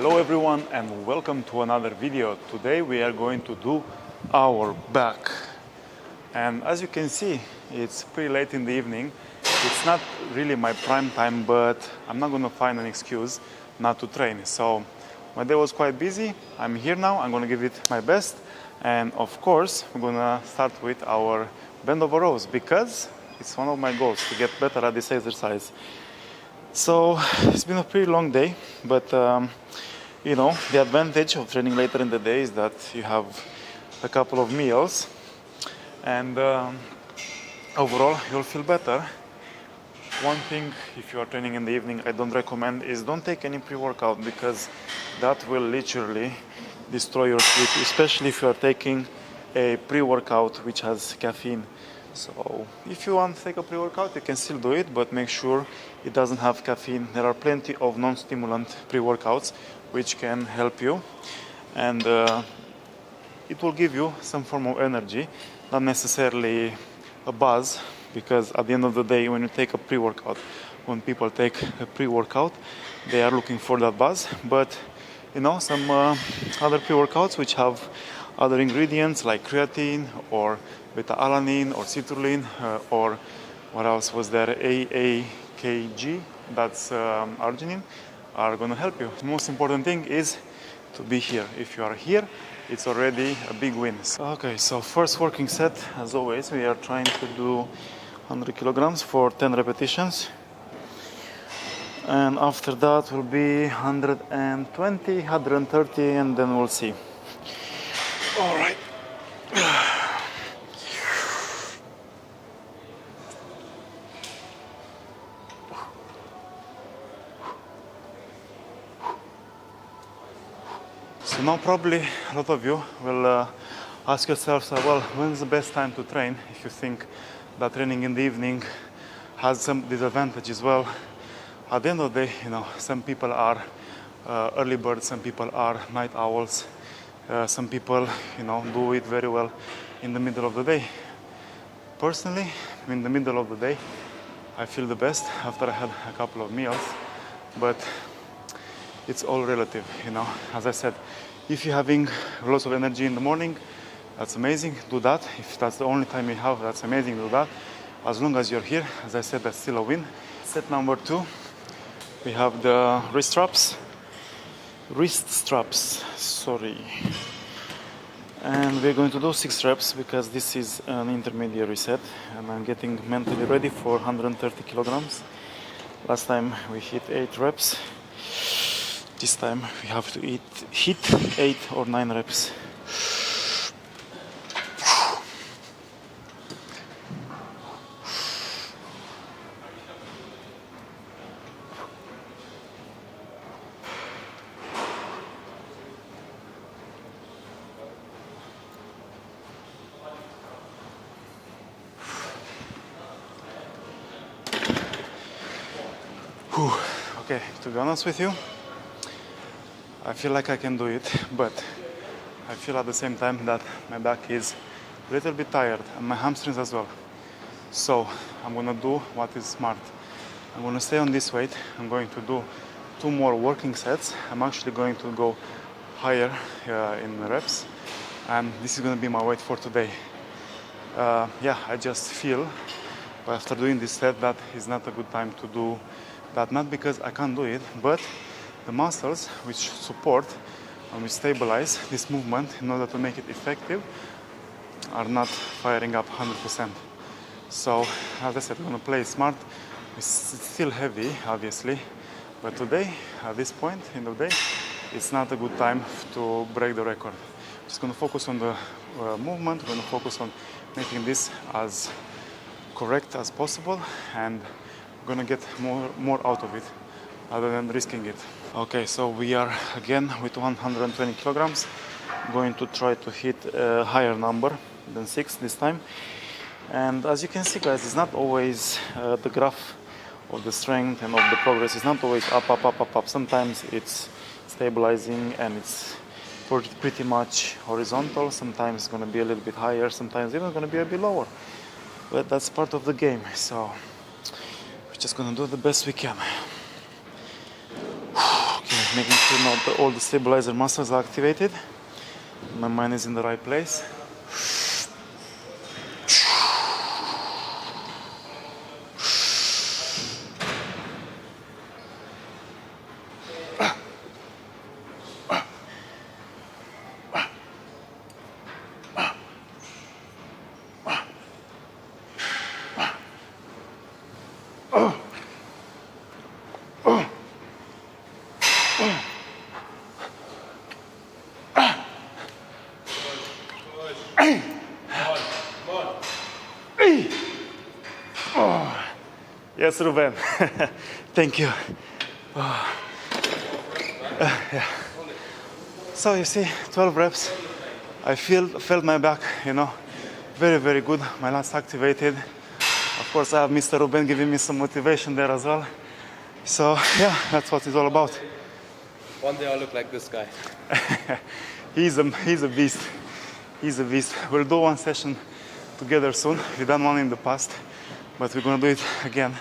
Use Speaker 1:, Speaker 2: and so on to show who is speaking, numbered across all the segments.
Speaker 1: Hello everyone and welcome to another video. Today we are going to do our back. And as you can see, it's pretty late in the evening. It's not really my prime time, but I'm not going to find an excuse not to train. So my day was quite busy. I'm here now. I'm going to give it my best. And of course, we're going to start with our bend over rows because it's one of my goals to get better at this exercise. So it's been a pretty long day, but you know, the advantage of training later in the day is that you have a couple of meals and overall you'll feel better. One thing, if you are training in the evening, I don't recommend is don't take any pre-workout because that will literally destroy your sleep, especially if you are taking a pre-workout which has caffeine. So if you want to take a pre-workout, you can still do it, but make sure it doesn't have caffeine. There are plenty of non-stimulant pre-workouts which can help you, and it will give you some form of energy, not necessarily a buzz, because at the end of the day, when you take a pre-workout, when people take a pre-workout, they are looking for that buzz. But you know, some other pre-workouts which have other ingredients like creatine or beta-alanine or citrulline or what else was there, AAKG, that's arginine, are going to help you. The most important thing is to be here. If you are here, it's already a big win. Okay, so first working set, as always, we are trying to do 100 kilograms for 10 repetitions. And after that will be 120, 130, and then we'll see. All right. So now probably a lot of you will ask yourselves, well, when's the best time to train? If you think that training in the evening has some disadvantage as well. At the end of the day, you know, some people are early birds, some people are night owls. Some people, you know, do it very well in the middle of the day. Personally, in the middle of the day, I feel the best after I had a couple of meals, but it's all relative, you know. As I said, if you're having lots of energy in the morning, that's amazing, do that. If that's the only time you have, that's amazing, do that. As long as you're here, as I said, that's still a win. Set number 2, we have the wrist straps, sorry. And we're going to do 6 reps because this is an intermediary set and I'm getting mentally ready for 130 kilograms. Last time we hit 8 reps. This time we have to hit 8 or 9 reps. Okay, to be honest with you, I feel like I can do it, but I feel at the same time that my back is a little bit tired and my hamstrings as well. So I'm gonna do what is smart. I'm gonna stay on this weight. I'm going to do 2 more working sets. I'm actually going to go higher in the reps, and this is gonna be my weight for today. Yeah, I just feel after doing this set that is not a good time to do that, not because I can't do it, but the muscles which support and which stabilize this movement in order to make it effective are not firing up 100%. So, as I said, I'm going to play smart. It's still heavy, obviously, but today, at this point in the day, it's not a good time to break the record. Just going to focus on the movement. We're going to focus on making this as correct as possible, and we're going to get more out of it other than risking it. Okay, so we are again with 120 kilograms. I'm going to try to hit a higher number than 6 this time. And as you can see, guys, it's not always the graph of the strength and of the progress. It's not always up, up, up, up, up. Sometimes it's stabilizing and it's pretty much horizontal. Sometimes it's going to be a little bit higher. Sometimes even going to be a bit lower. But that's part of the game. So we're just going to do the best we can. Okay, making sure not all the stabilizer muscles are activated. My mind is in the right place. Yes, Ruben. Thank you. Yeah. So you see, 12 reps. I felt my back, you know, very, very good. My lats activated. Of course, I have Mr. Ruben giving me some motivation there as well. So yeah, that's what it's all about.
Speaker 2: One day I'll look like this guy.
Speaker 1: He's a beast. He's a beast. We'll do one session together soon. We've done one in the past, but we're gonna do it again.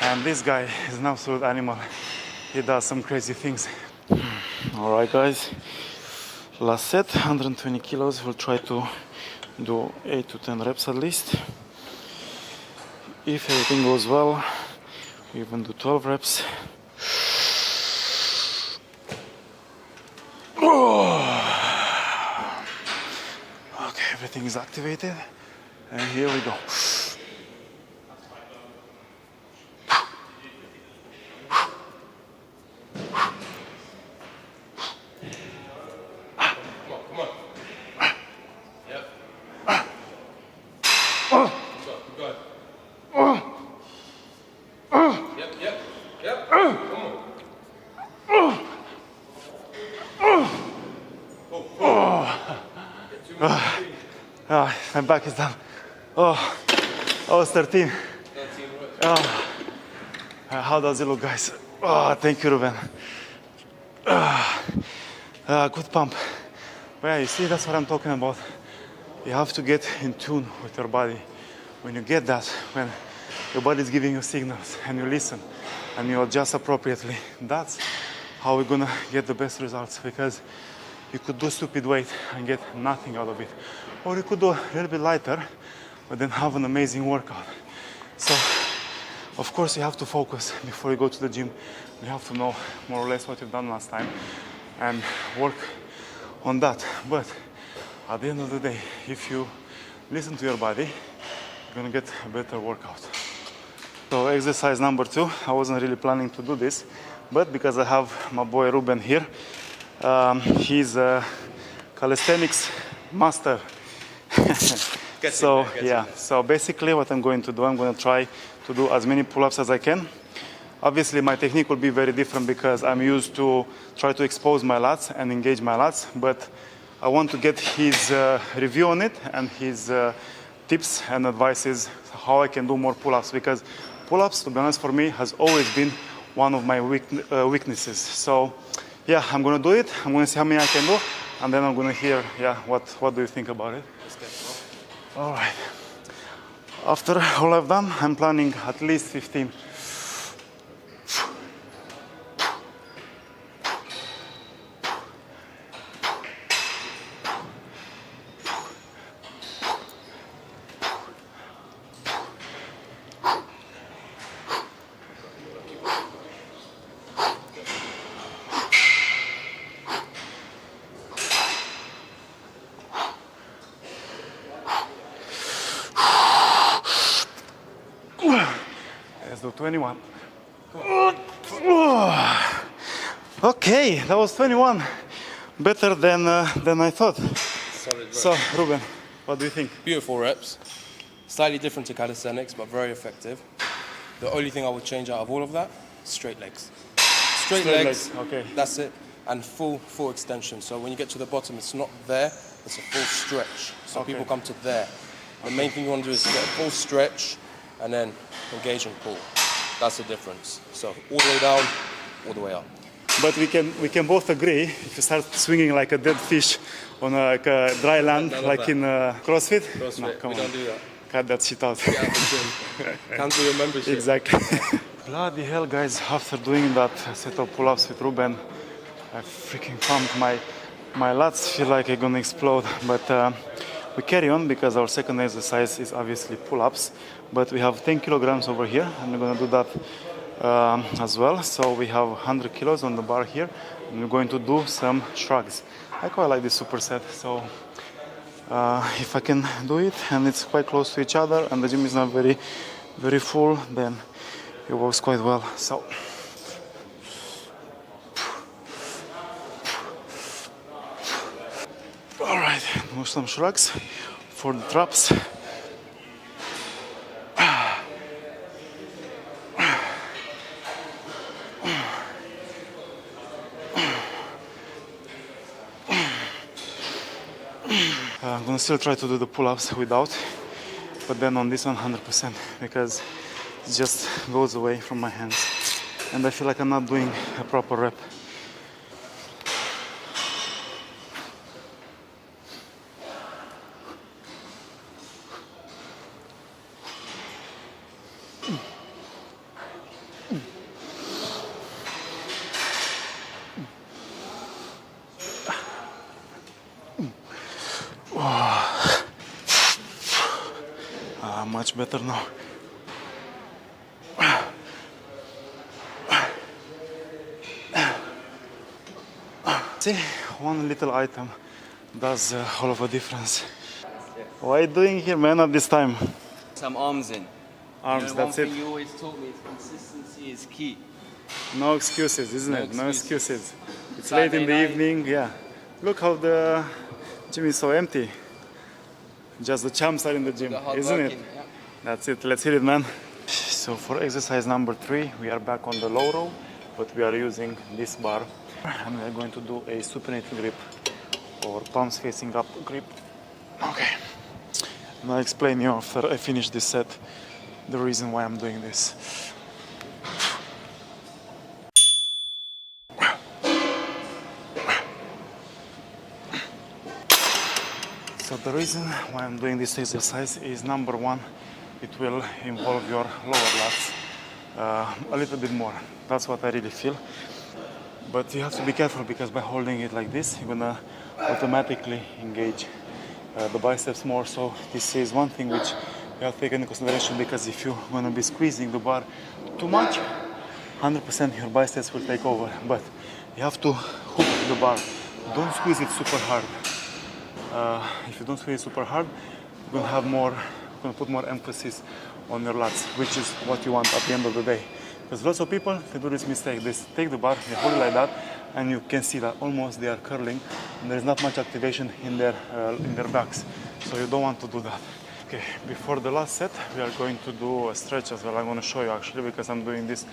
Speaker 1: And this guy is an absolute animal. He does some crazy things. All right, guys. Last set, 120 kilos. We'll try to do 8 to 10 reps at least. If everything goes well, we even do 12 reps. Okay, everything is activated. And here we go. My back is done. Oh, I was 13. Oh. How does it look, guys? Oh, thank you, Ruben. Good pump. But yeah, you see, that's what I'm talking about. You have to get in tune with your body. When you get that, when your body is giving you signals and you listen and you adjust appropriately, that's how we're gonna get the best results. Because you could do stupid weight and get nothing out of it. Or you could do a little bit lighter, but then have an amazing workout. So, of course, you have to focus before you go to the gym. You have to know more or less what you've done last time and work on that. But at the end of the day, if you listen to your body, you're gonna get a better workout. So exercise number 2, I wasn't really planning to do this, but because I have my boy Ruben here, he's a calisthenics master. So yeah, so basically what I'm going to do, I'm going to try to do as many pull-ups as I can. Obviously my technique will be very different because I'm used to try to expose my lats and engage my lats, but I want to get his review on it and his tips and advices how I can do more pull-ups, because pull-ups, to be honest, for me has always been one of my weaknesses. So yeah, I'm going to do it. I'm going to see how many I can do, and then I'm going to hear, yeah, what do you think about it? All right. After all I've done, I'm planning at least 15. Let's do 21. Okay, that was 21. Better than I thought.
Speaker 2: Solid
Speaker 1: So, Ruben, what do you think?
Speaker 2: Beautiful reps. Slightly different to calisthenics, but very effective. The only thing I would change out of all of that, straight legs. Straight legs,
Speaker 1: okay.
Speaker 2: That's it. And full extension. So when you get to the bottom, it's not there, it's a full stretch. So
Speaker 1: Okay.
Speaker 2: people come to there. The main thing you want to do is get a full stretch and then engage and pull. That's the difference. So all the way down, all the way up.
Speaker 1: But we can both agree, if you start swinging like a dead fish on a dry land,
Speaker 2: None of
Speaker 1: like
Speaker 2: that.
Speaker 1: in CrossFit,
Speaker 2: CrossFit,
Speaker 1: no, come
Speaker 2: we
Speaker 1: on.
Speaker 2: don't do that.
Speaker 1: Cut that shit out.
Speaker 2: Get out of the gym. Cancel your membership.
Speaker 1: Exactly. Bloody hell, guys, after doing that set of pull-ups with Ruben, I freaking pumped. My lats feel like they're gonna explode, but we carry on because our second exercise is obviously pull-ups. But we have 10 kilograms over here, and we're gonna do that as well. So we have 100 kilos on the bar here, and we're going to do some shrugs. I quite like this superset, so if I can do it and it's quite close to each other and the gym is not very full, then it works quite well. So all right, do some shrugs for the traps. I'm gonna still try to do the pull-ups without, but then on this one 100% because it just goes away from my hands and I feel like I'm not doing a proper rep. Much better now. See, one little item does all of a difference. What are you doing here, man, at this time?
Speaker 3: Some arms in.
Speaker 1: Arms, that's
Speaker 3: one
Speaker 1: it.
Speaker 3: thing you always taught me is consistency is key.
Speaker 1: No excuses, isn't
Speaker 3: No
Speaker 1: it? No
Speaker 3: excuses.
Speaker 1: excuses. It's late in the
Speaker 3: Saturday night.
Speaker 1: evening, yeah. Look how the gym is so empty. Just the champs are in the gym,
Speaker 3: The hard
Speaker 1: isn't it?
Speaker 3: working, yeah.
Speaker 1: That's it, let's hit it, man. So for exercise number 3, we are back on the low row, but we are using this bar. And we are going to do a supinated grip or palms facing up grip. Okay. And I'll explain you after I finish this set the reason why I'm doing this. So the reason why I'm doing this exercise is number 1, it will involve your lower lats a little bit more. That's what I really feel. But you have to be careful because by holding it like this, you're gonna automatically engage the biceps more. So this is one thing which you have to take into consideration because if you're gonna be squeezing the bar too much, 100% your biceps will take over. But you have to hook the bar. Don't squeeze it super hard. If you don't squeeze it super hard, you're gonna put more emphasis on your lats, which is what you want at the end of the day. Because lots of people, they do this mistake. They take the bar, they hold it like that, and you can see that almost they are curling, and there's not much activation in their backs. So you don't want to do that. Okay, before the last set, we are going to do a stretch as well. I'm going to show you actually because I'm doing this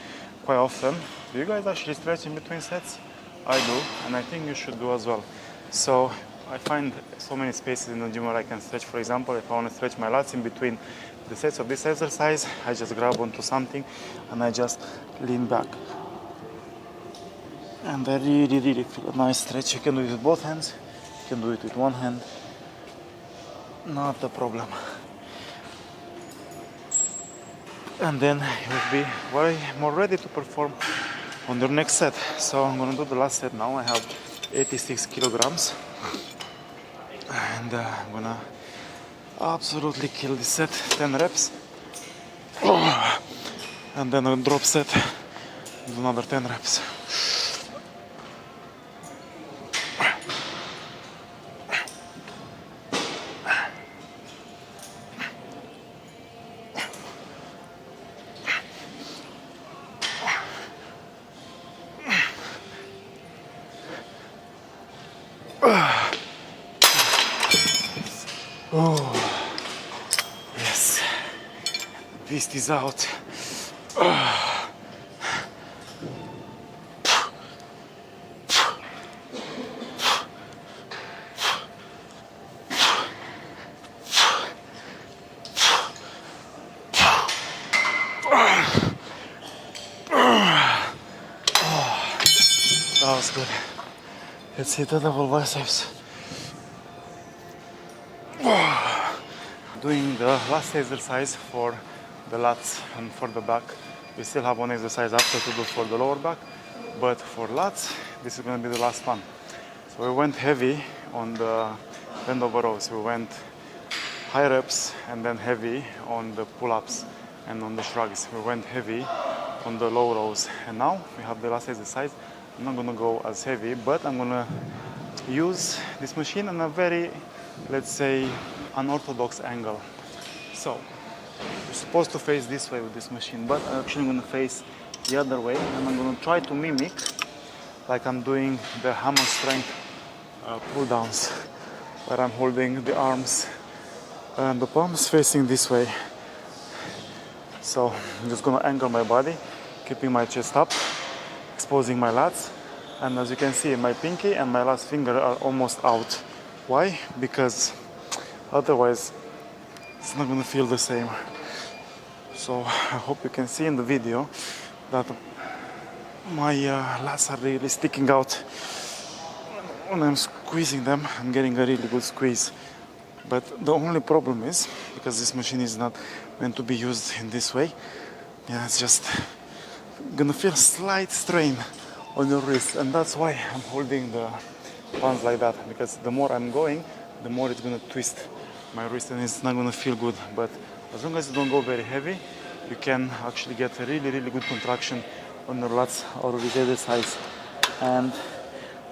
Speaker 1: quite often. Do you guys actually stretch in between sets? I do, and I think you should do as well. So I find so many spaces in the gym where I can stretch. For example, if I want to stretch my lats in between the sets of this exercise, I just grab onto something and I just lean back. And I really feel a nice stretch. You can do it with both hands, you can do it with one hand. Not a problem. And then you will be way more ready to perform on your next set. So I'm gonna do the last set now. I have 86 kilograms. And I'm gonna absolutely kill this set, 10 reps. And then a drop set, do another 10 reps. Oh, yes, the beast is out. That was good. Let's hit the double biceps. Doing the last exercise for the lats and for the back. We still have one exercise after to do for the lower back. but for lats, this is going to be the last one. So we went heavy on the bend over rows. We went high reps and then heavy on the pull-ups and on the shrugs. We went heavy on the low rows, and now we have the last exercise. I'm not going to go as heavy, but I'm going to use this machine on a very, let's say, unorthodox angle. So you're supposed to face this way with this machine, but I'm actually going to face the other way, and I'm going to try to mimic like I'm doing the hammer strength pull downs, where I'm holding the arms and the palms facing this way. So I'm just going to angle my body, keeping my chest up, exposing my lats, and as you can see, my pinky and my last finger are almost out. Why? Because otherwise it's not going to feel the same. So I hope you can see in the video that my lats are really sticking out. When I'm squeezing them, I'm getting a really good squeeze. But the only problem is, because this machine is not meant to be used in this way, yeah, it's just gonna feel slight strain on your wrist, and that's why I'm holding the palms like that, because the more I'm going, the more it's gonna twist my wrist and it's not gonna feel good. But as long as you don't go very heavy, you can actually get a really good contraction on your lats out of this exercise. And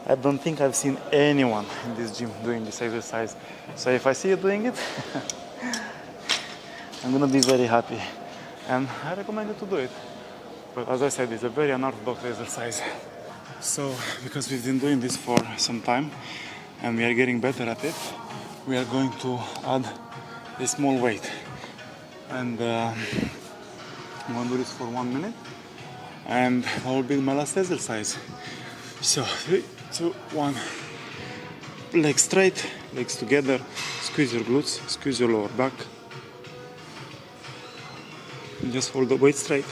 Speaker 1: I don't think I've seen anyone in this gym doing this exercise. So if I see you doing it, I'm gonna be very happy. And I recommend you to do it. But as I said, it's a very unorthodox exercise. So because we've been doing this for some time and we are getting better at it, we are going to add a small weight. And I'm gonna do this for 1 minute. And that will be my last exercise. So 3, 2, 1. Legs straight, legs together. Squeeze your glutes, squeeze your lower back. And just hold the weight straight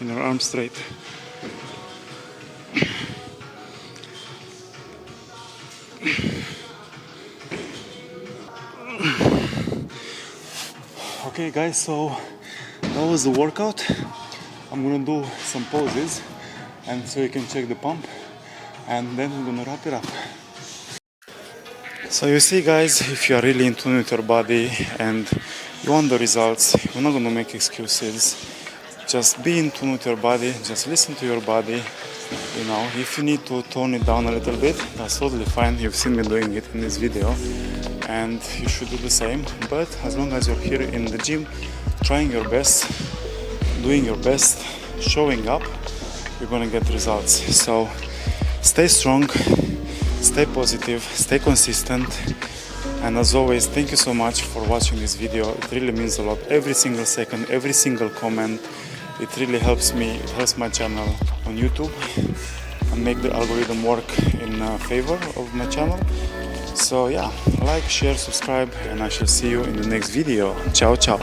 Speaker 1: and your arms straight. Okay guys, so that was the workout. I'm gonna do some poses and so you can check the pump, and then I'm gonna wrap it up. So you see guys, if you are really in tune with your body and you want the results, you're not gonna make excuses. Just be in tune with your body, just listen to your body. You know, if you need to tone it down a little bit, that's totally fine. You've seen me doing it in this video and you should do the same. But as long as you're here in the gym, trying your best, doing your best, showing up, you're gonna get results. So stay strong, stay positive, stay consistent, and as always, thank you so much for watching this video. It really means a lot. Every single second, every single comment, it really helps me, it helps my channel on YouTube and make the algorithm work in favor of my channel. So yeah, like, share, subscribe, and I shall see you in the next video. Ciao, ciao.